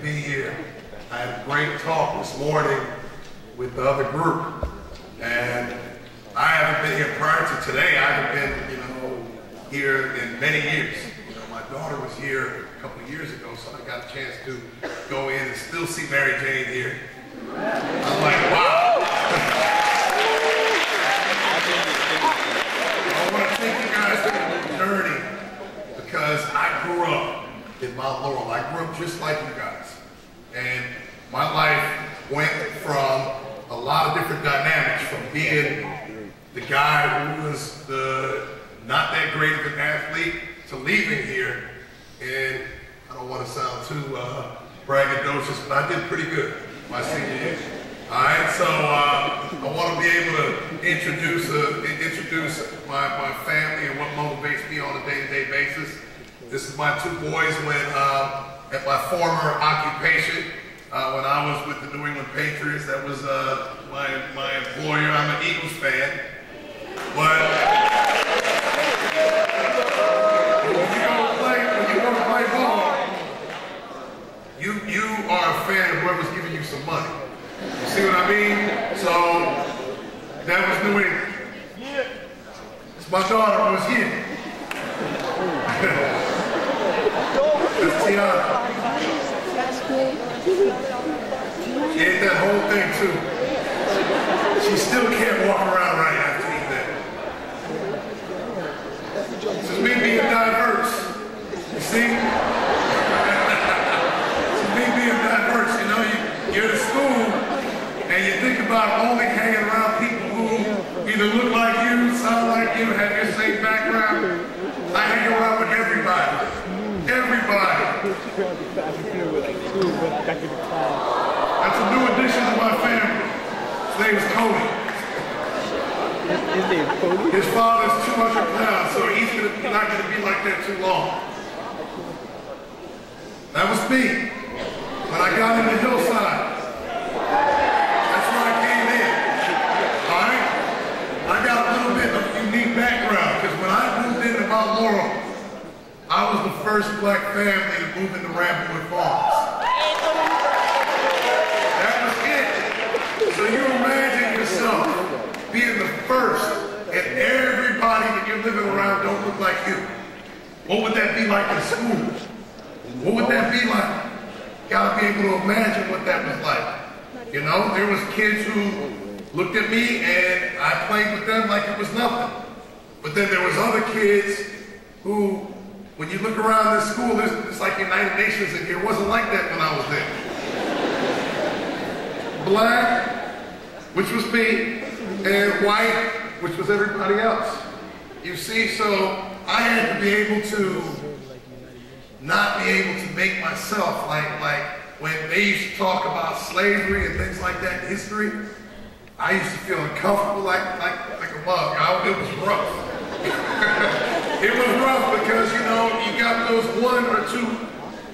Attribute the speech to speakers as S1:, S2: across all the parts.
S1: be here. I had a great talk this morning with the other group, and I haven't been here prior to today. I haven't been, here in many years. My daughter was here a couple of years ago, so I got a chance to go in and still see Mary Jane here. I'm like, wow. I want to take you guys through a little journey because I grew up in Mount Laurel. I grew up just like you guys. And my life went from a lot of different dynamics, from being the guy who was not that great of an athlete to leaving here. And I don't want to sound too braggadocious, but I did pretty good my senior year. All right, so I want to be able to introduce my family and what motivates me on a day-to-day basis. This is my two boys when at my former occupation, when I was with the New England Patriots. That was my employer. I'm an Eagles fan, but when you go to play ball, you are a fan of whoever's giving you some money. You see what I mean? So that was New England. It's my daughter who was here. That's Tiana. She ate that whole thing too. She still can't walk around right after eating that. This is me being diverse. You see? This is me being diverse. You're at school and you think about only hanging around people who either look like you, sound like you, have your same background. I hang around with everybody. Everybody. That's a new addition to my family. His name is Cody. His father's 200 pounds, so he's not going to be like that too long. That was me when I got in the hillside. That's where I came in. All right? I got a little bit of a unique background because when I moved into Mount Laurel, I was the first black family to move into Ramblewood Farms. That was it. So you imagine yourself being the first, and everybody that you're living around don't look like you. What would that be like in school? What would that be like? Gotta be able to imagine what that was like. There was kids who looked at me and I played with them like it was nothing. But then there was other kids who, when you look around this school, it's like United Nations in here. It wasn't like that when I was there. Black, which was me, and white, which was everybody else. You see, so I had to be able to not be able to make myself like when they used to talk about slavery and things like that in history, I used to feel uncomfortable like a mug. It was rough. It was rough because, you got those one or two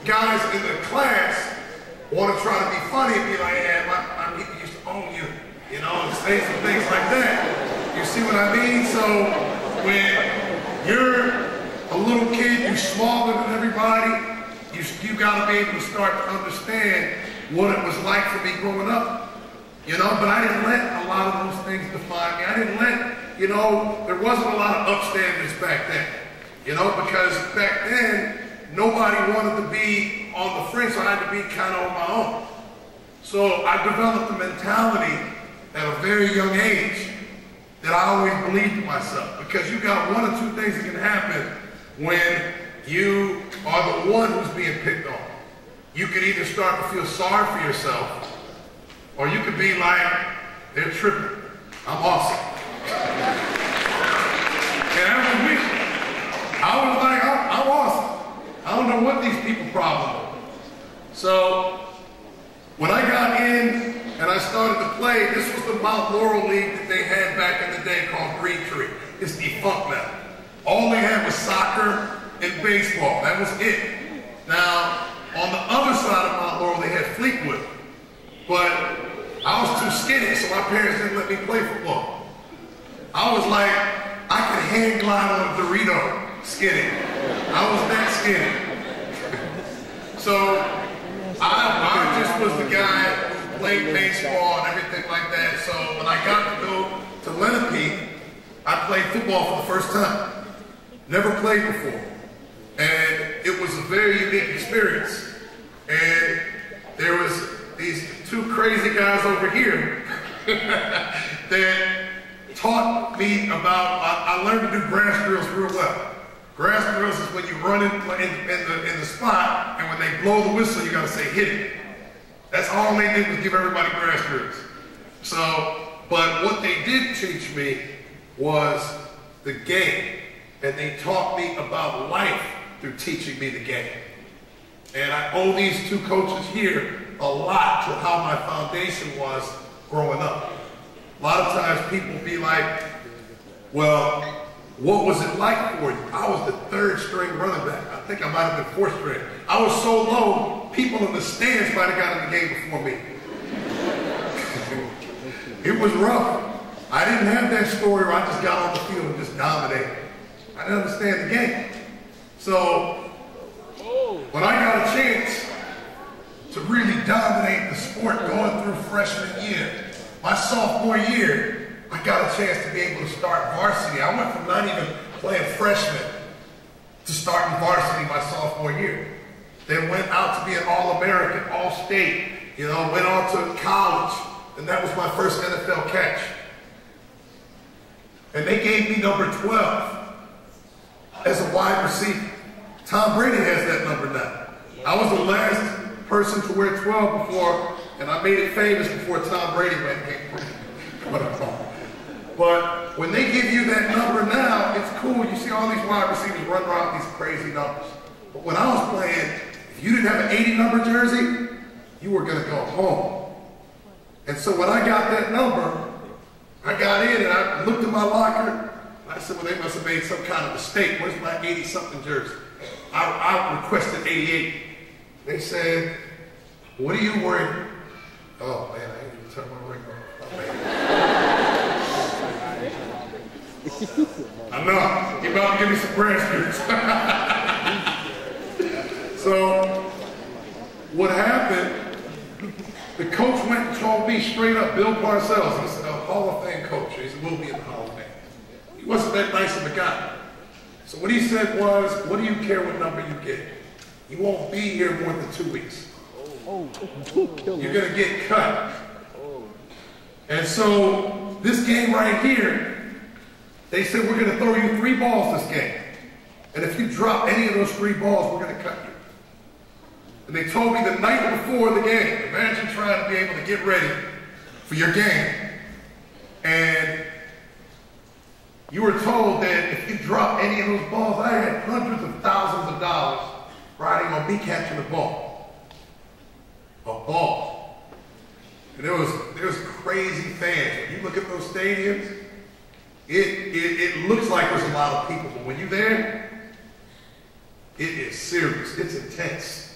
S1: guys in the class want to try to be funny and be like, yeah, my people used to own you, and say some things like that. You see what I mean? So when you're a little kid, you're smaller than everybody, you got to be able to start to understand what it was like for me growing up. But I didn't let a lot of those things define me. I didn't let, there wasn't a lot of upstanders back then. Because back then, nobody wanted to be on the fringe, so I had to be kind of on my own. So I developed a mentality at a very young age that I always believed in myself. Because you got one or two things that can happen when you are the one who's being picked on. You could either start to feel sorry for yourself, or you could be like, they're tripping. I'm awesome. And that was me. I was like, I'm awesome. I don't know what these people problem are. So when I got in and I started to play, this was the Mount Laurel League that they had back in the day called Green Tree. It's defunct now. All they had was soccer and baseball. That was it. Now, on the other side of Mount Laurel, they had Fleetwood. But I was too skinny, so my parents didn't let me play football. I was like, I could hand glide on a Dorito skinny. I was that skinny. So I played baseball and everything like that. So when I got to go to Lenape, I played football for the first time. Never played before. And it was a very unique experience. And there was these two crazy guys over here that taught me about, I learned to do grass drills real well. Grass drills is when you run in the spot, and when they blow the whistle, you gotta say hit it. That's all they did was give everybody grass drills. So, but what they did teach me was the game. And they taught me about life through teaching me the game. And I owe these two coaches here a lot to how my foundation was growing up. A lot of times people be like, well, what was it like for you? I was the third string running back. I think I might have been fourth string. I was so low, people in the stands might have got in the game before me. It was rough. I didn't have that story where I just got on the field and just dominated. I didn't understand the game. So when I got a chance to really dominate the sport going through freshman year, my sophomore year, I got a chance to be able to start varsity. I went from not even playing freshman to starting varsity my sophomore year. Then went out to be an All-American, All-State, you know, went on to college, and that was my first NFL catch. And they gave me number 12 as a wide receiver. Tom Brady has that number now. I was the last person to wear 12 before, and I made it famous before Tom Brady went. But when they give you that number now, it's cool. You see all these wide receivers run around these crazy numbers. But when I was playing, if you didn't have an 80 number jersey, you were gonna go home. And so when I got that number, I got in and I looked at my locker. I said, well, they must have made some kind of mistake. Where's my 80-something jersey? I requested 88. They said, what are you wearing? Oh, man, I ain't even turn my ring off. I know. You're about to give me some grass drills. So, what happened, the coach went and told me straight up, Bill Parcells, he's a Hall of Fame coach. He will be in the Hall of Fame. He wasn't that nice of a guy. So what he said was, what do you care what number you get? You won't be here more than 2 weeks. You're gonna get cut. And so this game right here, they said we're gonna throw you 3 balls this game. And if you drop any of those 3 balls, we're gonna cut you. And they told me the night before the game, imagine trying to be able to get ready for your game. And you were told that if you drop any of those balls, I had hundreds of thousands of dollars riding on me catching a ball. A ball. And there was crazy fans. When you look at those stadiums, it looks like there's a lot of people, but when you're there, it is serious. It's intense.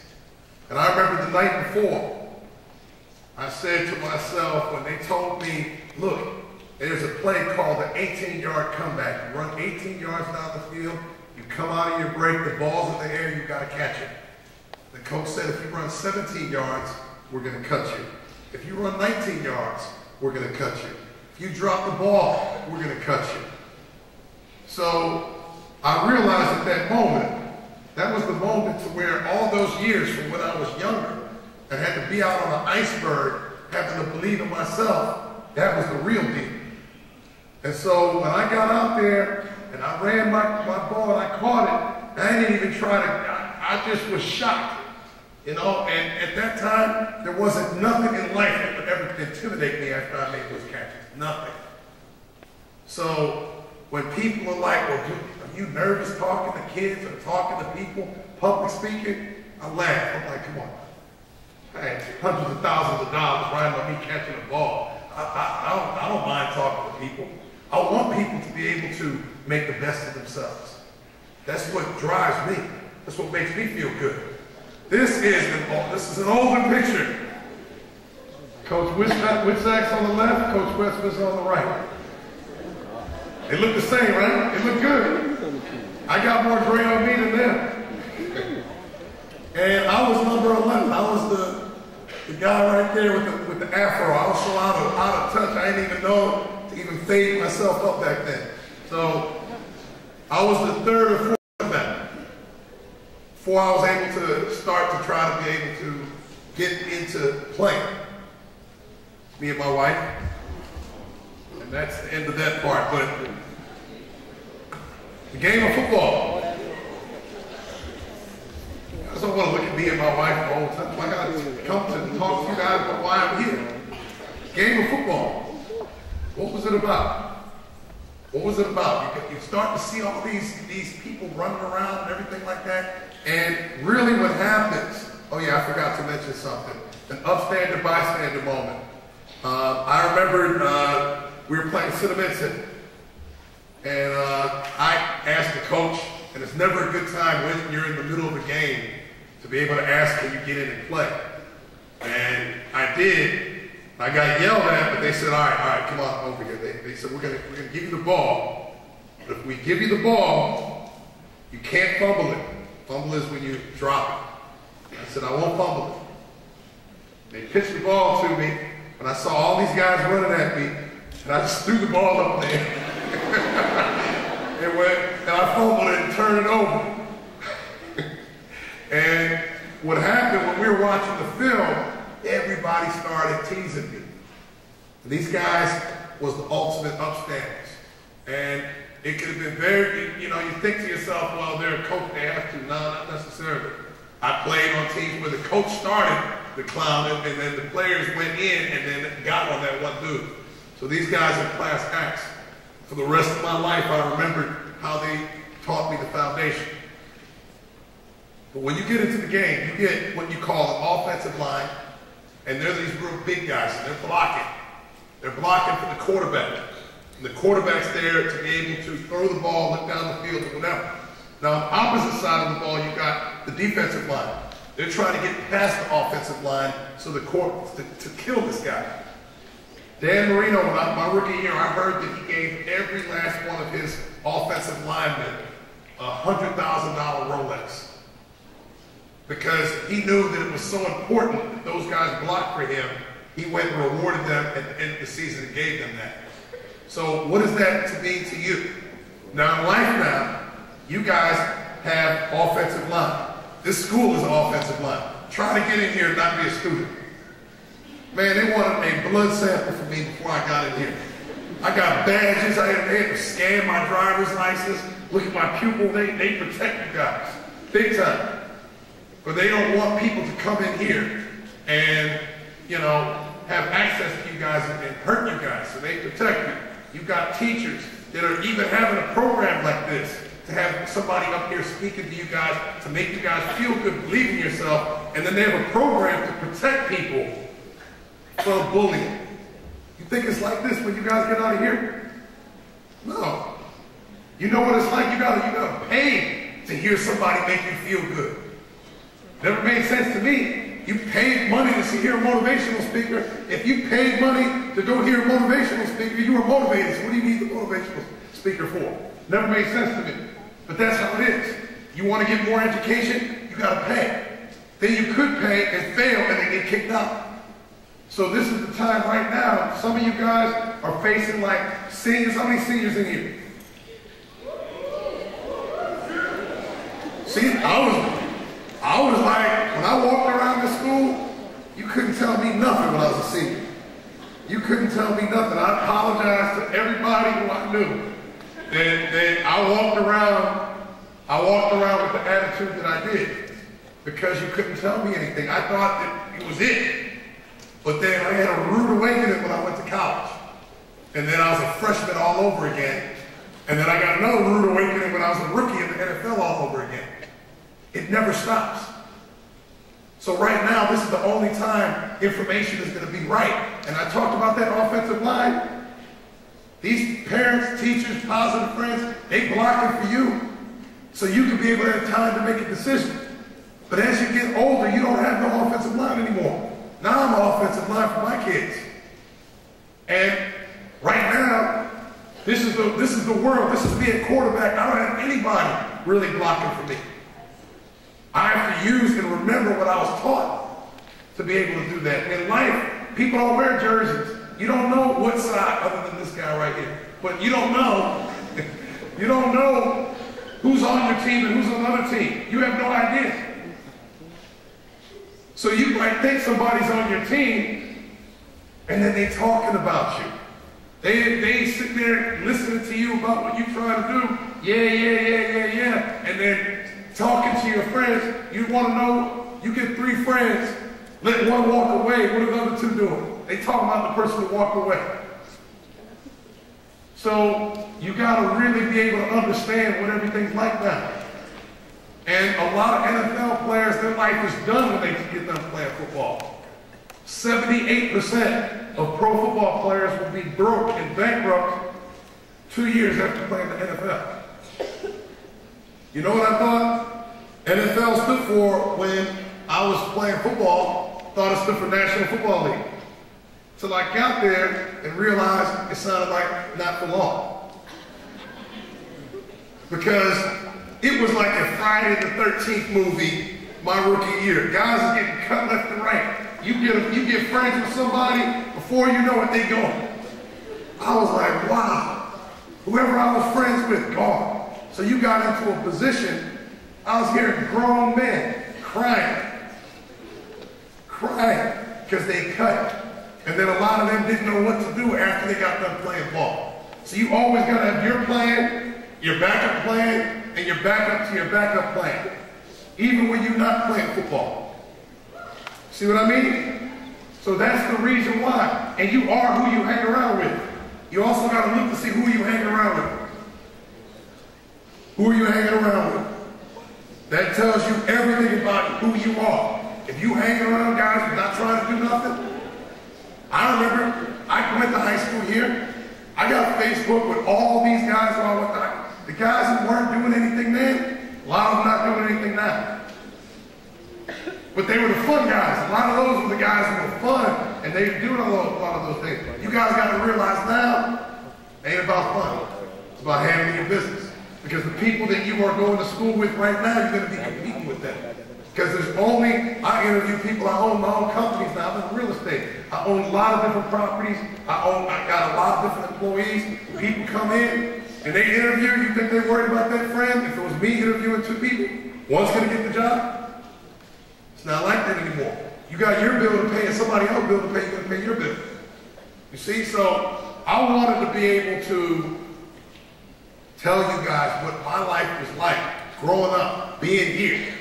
S1: And I remember the night before, I said to myself when they told me, look, there's a play called the 18-yard comeback. You run 18 yards down the field, you come out of your break, the ball's in the air, you've got to catch it. The coach said if you run 17 yards, we're going to cut you. If you run 19 yards, we're going to cut you. If you drop the ball, we're going to cut you. So I realized at that moment, that was the moment to where all those years from when I was younger and had to be out on an iceberg, having to believe in myself, that was the real deal. And so when I got out there and I ran my ball and I caught it, I didn't even try to, I just was shocked. You know, and at that time, there wasn't nothing in life that would ever intimidate me after I made those catches. Nothing. So when people are like, well, are you nervous talking to kids or talking to people, public speaking? I laugh. I'm like, come on. Hey, hundreds of thousands of dollars riding on me catching a ball. I don't mind talking to people. I want people to be able to make the best of themselves. That's what drives me. That's what makes me feel good. This is an older picture. Coach Whitsack's on the left, Coach Westman's on the right. They look the same, right? They look good. I got more gray on me than them. And I was number 11. I was The guy right there with the afro. I was so out of touch, I didn't even know to even fade myself up back then. So I was the third or fourth quarterback before I was able to start to try to be able to get into playing. Me and my wife. And that's the end of that part. But the game of football. I just don't want to look at me and my wife the whole time. I got to come to talk to you guys about why I'm here. Game of football. What was it about? What was it about? You start to see all these people running around and everything like that. And really what happens, oh yeah, I forgot to mention something. An upstander, bystander moment. I remember we were playing Cinnamon, and I asked the coach, and it's never a good time when you're in the middle of a game to be able to ask, can you get in and play? And I did. I got yelled at, but they said, all right, come on over here. They said, we're gonna give you the ball. But if we give you the ball, you can't fumble it. Fumble is when you drop it. I said, I won't fumble it. They pitched the ball to me, and I saw all these guys running at me, and I just threw the ball up there. And I fumbled it and turned it over. And what happened when we were watching the film, everybody started teasing me. And these guys was the ultimate upstanders. And it could have been very, you think to yourself, well, they're a coach, they have to. No, not necessarily. I played on teams where the coach started the clown, and then the players went in and then got on that one dude. So these guys are class acts. For the rest of my life, I remembered how they taught me the foundation. But when you get into the game, you get what you call an offensive line, and they're these real big guys, and they're blocking. They're blocking for the quarterback. And the quarterback's there to be able to throw the ball, look down the field, or whatever. Now, on the opposite side of the ball, you've got the defensive line. They're trying to get past the offensive line so the to kill this guy. Dan Marino, my rookie year, I heard that he gave every last one of his offensive linemen a $100,000 Rolex. Because he knew that it was so important that those guys blocked for him, he went and rewarded them at the end of the season and gave them that. So what does that to mean to you? Now in life now, you guys have offensive line. This school is an offensive line. Try to get in here and not be a student. Man, they wanted a blood sample for me before I got in here. I got badges, they had to scan my driver's license, look at my pupil, they protect you guys, big time. But they don't want people to come in here and, have access to you guys and hurt you guys, so they protect you. You've got teachers that are even having a program like this to have somebody up here speaking to you guys to make you guys feel good, believe in yourself, and then they have a program to protect people from bullying. You think it's like this when you guys get out of here? No. You know what it's like? You gotta pay to hear somebody make you feel good. Never made sense to me. You paid money to hear a motivational speaker. If you paid money to go hear a motivational speaker, you were motivated. So what do you need the motivational speaker for? Never made sense to me. But that's how it is. You want to get more education, you gotta pay. Then you could pay and fail and then get kicked out. So this is the time right now. Some of you guys are facing like seniors. How many seniors in here? See, I was like, when I walked around the school, you couldn't tell me nothing when I was a senior. You couldn't tell me nothing. I apologized to everybody who I knew. And I walked around with the attitude that I did because you couldn't tell me anything. I thought that it was it. But then I had a rude awakening when I went to college. And then I was a freshman all over again. And then I got another rude awakening when I was a rookie in the NFL all over again. It never stops. So right now, this is the only time information is going to be right. And I talked about that offensive line. These parents, teachers, positive friends, they block it for you so you can be able to have time to make a decision. But as you get older, you don't have no offensive line anymore. Now I'm an offensive line for my kids. And right now, this is the world. This is being quarterback. I don't have anybody really blocking for me. I have to use and remember what I was taught. to be able to do that. In life, people don't wear jerseys. You don't know what side other than this guy right here. But you don't know, you don't know who's on your team and who's on another team. You have no idea. So you might think somebody's on your team, and then they talking about you. They sit there listening to you about what you trying to do. Yeah. And then talking to your friends. You want to know, you get 3 friends, let one walk away. What are the other 2 doing? They talking about the person who walked away. So you got to really be able to understand what everything's like now. And a lot of NFL players, their life is done when they get done playing football. 78% of pro football players will be broke and bankrupt 2 years after playing the NFL. You know what I thought? NFL stood for when I was playing football, thought it stood for National Football League. Till I got there and realized it sounded like not for long. Because it was like a Friday the 13th movie my rookie year. Guys are getting cut left and right. You get friends with somebody, before you know it, they gone. I was like, wow. Whoever I was friends with, gone. So you got into a position, I was hearing grown men crying, because they cut. And then a lot of them didn't know what to do after they got done playing ball. So you always got to have your plan, your backup plan, and your backup to your backup plan. Even when you're not playing football. See what I mean? So that's the reason why. And you are who you hang around with. You also got to look to see who you hang around with. Who are you hanging around with? That tells you everything about who you are. If you hang around guys who are not trying to do nothing, I remember I went to high school here. I got Facebook with all these guys who I went to. The guys who weren't doing anything then, a lot of them not doing anything now. But they were the fun guys. A lot of those were the guys who were fun, and they were doing a lot of those things. You guys got to realize now, it ain't about fun. It's about handling your business. Because the people that you are going to school with right now, you're going to be competing with them. Because there's only, I interview people, I own my own companies now, I'm in real estate. I own a lot of different properties, I got a lot of different employees. People come in, and they interview, you think they're worried about that friend? If it was me interviewing 2 people, one's going to get the job? It's not like that anymore. You got your bill to pay and somebody else's bill to pay, you're going to pay your bill. You see, so I wanted to be able to tell you guys what my life was like growing up, being here,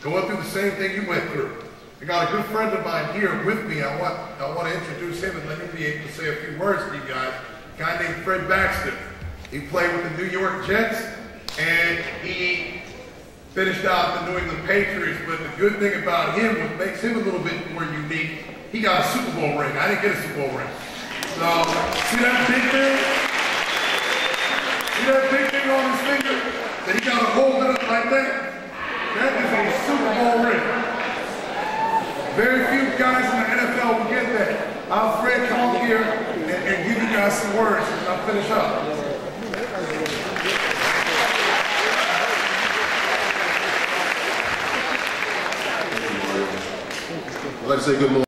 S1: going through the same thing you went through. I got a good friend of mine here with me. I want to introduce him and let him be able to say a few words to you guys. A guy named Fred Baxter. He played with the New York Jets, and he finished out the New England Patriots. But the good thing about him, what makes him a little bit more unique, he got a Super Bowl ring. I didn't get a Super Bowl ring. So, see that big thing? See that big thing on his finger? That he got to hold it up like that? That is a Super Bowl ring. Very few guys in the NFL will get that. I'll Fred come up here and give you guys some words, and I'll finish up.
S2: I'd like to say good morning.